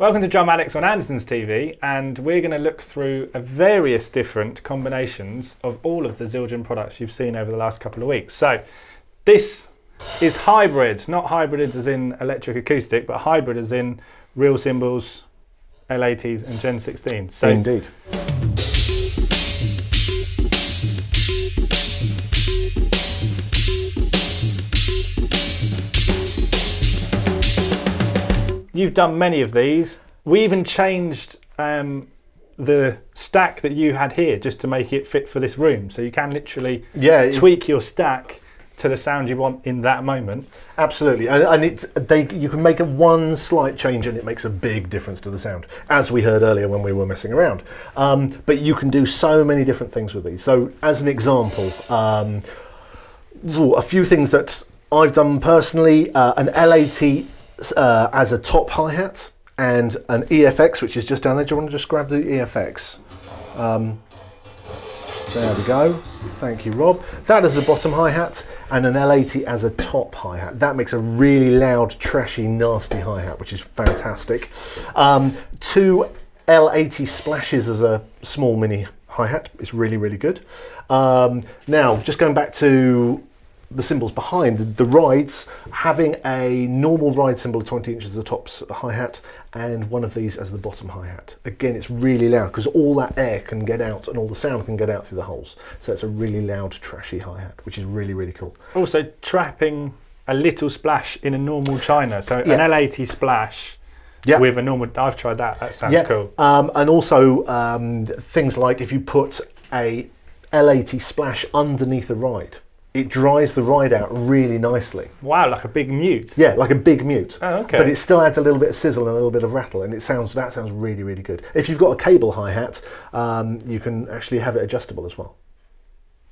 Welcome to Drum Addicts on Andertons TV, and we're going to look through various different combinations of all of the Zildjian products you've seen over the last couple of weeks. So this is hybrid, not hybrid as in electric acoustic, but hybrid as in real cymbals, L80s and Gen 16. So indeed. You've done many of these. We even changed the stack that you had here just to make it fit for this room. So you can literally tweak your stack to the sound you want in that moment. Absolutely, and you can make one slight change and it makes a big difference to the sound, as we heard earlier when we were messing around. But you can do so many different things with these. So as an example, a few things that I've done personally, an L80 as a top hi-hat and an EFX, which is just down there. Do you want to just grab the EFX? There we go. Thank you, Rob. That is a bottom hi-hat and an L80 as a top hi-hat. That makes a really loud, trashy, nasty hi-hat, which is fantastic. Two L80 splashes as a small mini hi-hat is really, really good. Now, just going back to the cymbals behind, the rides, having a normal ride cymbal 20 inches as the top hi-hat and one of these as the bottom hi-hat. Again, it's really loud because all that air can get out and all the sound can get out through the holes. So it's a really loud, trashy hi-hat, which is really, really cool. Also, trapping a little splash in a normal china. So an L80 splash with a normal, I've tried that, that sounds cool. And also things like if you put a L80 splash underneath a ride, it dries the ride out really nicely. Wow, like a big mute. Yeah, like a big mute. Oh, okay. But it still adds a little bit of sizzle and a little bit of rattle, and that sounds really, really good. If you've got a cable hi-hat, you can actually have it adjustable as well.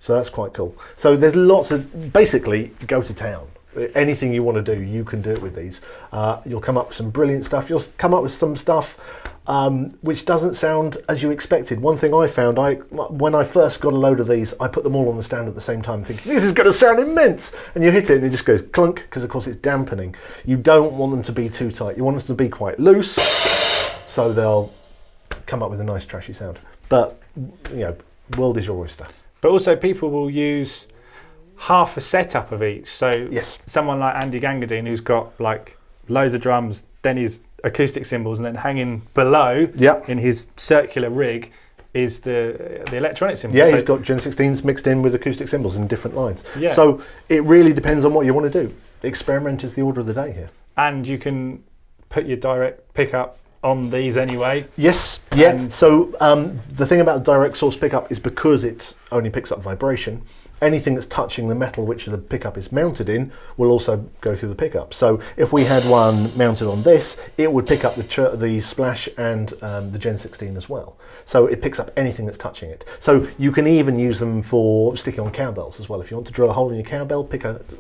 So that's quite cool. So there's lots of, basically, go to town. Anything you want to do, you can do it with these. You'll come up with some brilliant stuff. You'll come up with some stuff which doesn't sound as you expected. One thing I found, when I first got a load of these, I put them all on the stand at the same time thinking, this is going to sound immense! And you hit it and it just goes clunk, because of course it's dampening. You don't want them to be too tight. You want them to be quite loose, so they'll come up with a nice trashy sound. But, you know, world is your oyster. But also people will use half a setup of each. So someone like Andy Gangadine, who's got like loads of drums, then his acoustic cymbals, and then hanging below in his circular rig is the electronic cymbals. Yeah, he's got Gen 16s mixed in with acoustic cymbals in different lines. Yeah. So it really depends on what you want to do. Experiment is the order of the day here. And you can put your direct pickup on these anyway. Yes, yeah. So the thing about direct source pickup is because it only picks up vibration, anything that's touching the metal which the pickup is mounted in will also go through the pickup. So if we had one mounted on this, it would pick up the splash and the Gen 16 as well. So it picks up anything that's touching it. So you can even use them for sticking on cowbells as well. If you want to drill a hole in your cowbell,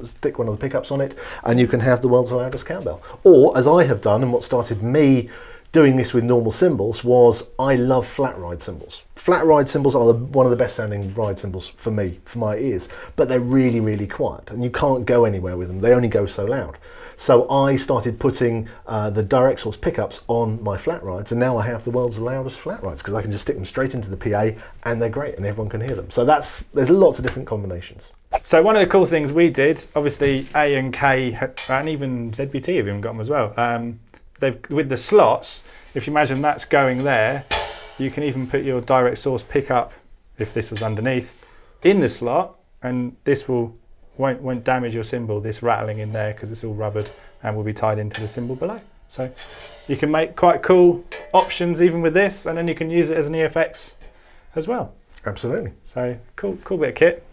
stick one of the pickups on it, and you can have the world's loudest cowbell. Or, as I have done, and what started me doing this with normal cymbals was I love flat ride cymbals. Flat ride cymbals are one of the best sounding ride cymbals for me, for my ears, but they're really, really quiet and you can't go anywhere with them. They only go so loud. So I started putting the direct source pickups on my flat rides, and now I have the world's loudest flat rides because I can just stick them straight into the PA and they're great and everyone can hear them. So there's lots of different combinations. So one of the cool things we did, obviously A and K and even ZBT have even got them as well. With the slots, if you imagine that's going there, you can even put your direct source pickup, if this was underneath, in the slot, and this won't damage your cymbal, this rattling in there, because it's all rubbered and will be tied into the cymbal below. So you can make quite cool options even with this, and then you can use it as an EFX as well. Absolutely. So cool bit of kit.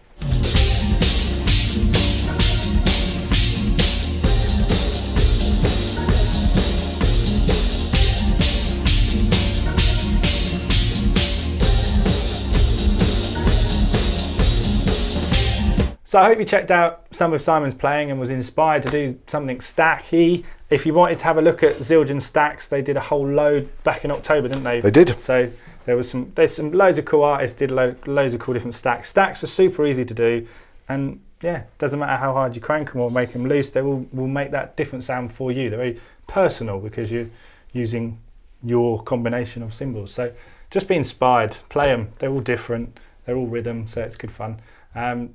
So I hope you checked out some of Simon's playing and was inspired to do something stacky. If you wanted to have a look at Zildjian Stacks, they did a whole load back in October, didn't they? They did. So there's some loads of cool artists did loads of cool different stacks. Stacks are super easy to do, and yeah, doesn't matter how hard you crank them or make them loose, they will make that different sound for you. They're very personal because you're using your combination of cymbals. So just be inspired, play them. They're all different. They're all rhythm, so it's good fun.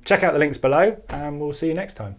Check out the links below, and we'll see you next time.